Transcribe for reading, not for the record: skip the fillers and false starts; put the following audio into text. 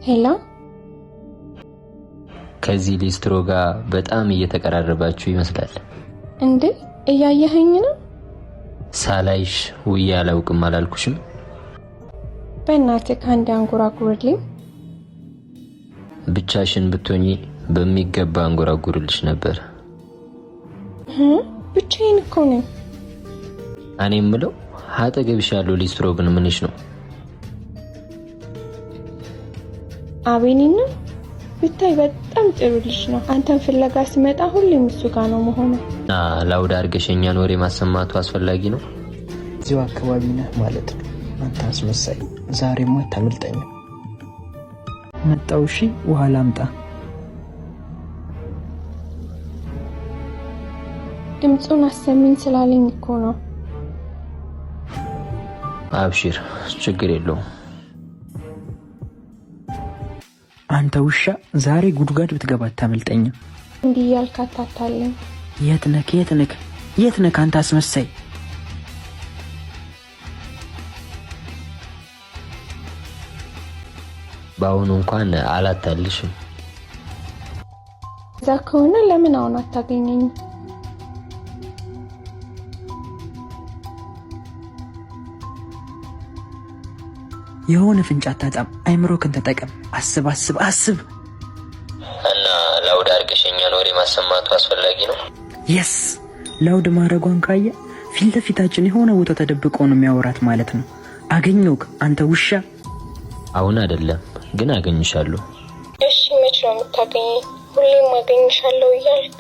ሄሎ ከዚህ ሊስትሮ ጋር በጣም እየተቀራረባችሁ ይመስላል። እንዴ እያየኸኝ ነው? ሳላይሽ ውዬ አላውቅም አላልኩሽም? በእናትህ ካንዴ አንጎራጉርልኝ። ብቻሽን ብትሆኚ በሚገባ አንጎራጉርልሽ ነበር። ብቻዬን እኮ ነኝ። እኔ የምለው አጠገብሽ ያለው ሊስትሮ ግን ምንሽ ነው? አቤኔና ብታይ በጣም ጥሩ ልጅ ነው። አንተን ፍለጋ ሲመጣ ሁሌም እሱ ጋር ነው መሆኑ። ላውድ አድርገሽ የእኛን ወሬ ማሰማቱ አስፈላጊ ነው? እዚሁ አካባቢ ነህ ማለት ነው። አንተ አስመሳይ፣ ዛሬማ አታመልጠኝም። መጣው። እሺ ውሃ ላምጣ? ድምፁን አሰሚኝ ስላለኝ እኮ ነው። አብሽር፣ ችግር የለውም። አንተ ውሻ፣ ዛሬ ጉድጓድ ብትገባ አታመልጠኝም። እንዲህ ያልክ አታታለኝ። የት ነህ አንተ አስመሳይ? በአሁኑ እንኳን አላታልሽም። እዛ ከሆነ ለምን አሁን አታገኘኝም? የሆነ ፍንጫ አታጣም። አይምሮክን ተጠቀም። አስብ እና ላውድ አድርገሽ የእኛን ወሬ ማሰማቱ አስፈላጊ ነው? የስ ላውድ ማድረጓን ካየ ፊት ለፊታችን የሆነ ቦታ ተደብቆ ነው የሚያወራት ማለት ነው። አገኘውክ አንተ ውሻ። አሁን አይደለም ግን አገኝሻለሁ። እሺ መች ነው የምታገኘኝ? ሁሌም አገኝሻለሁ እያልክ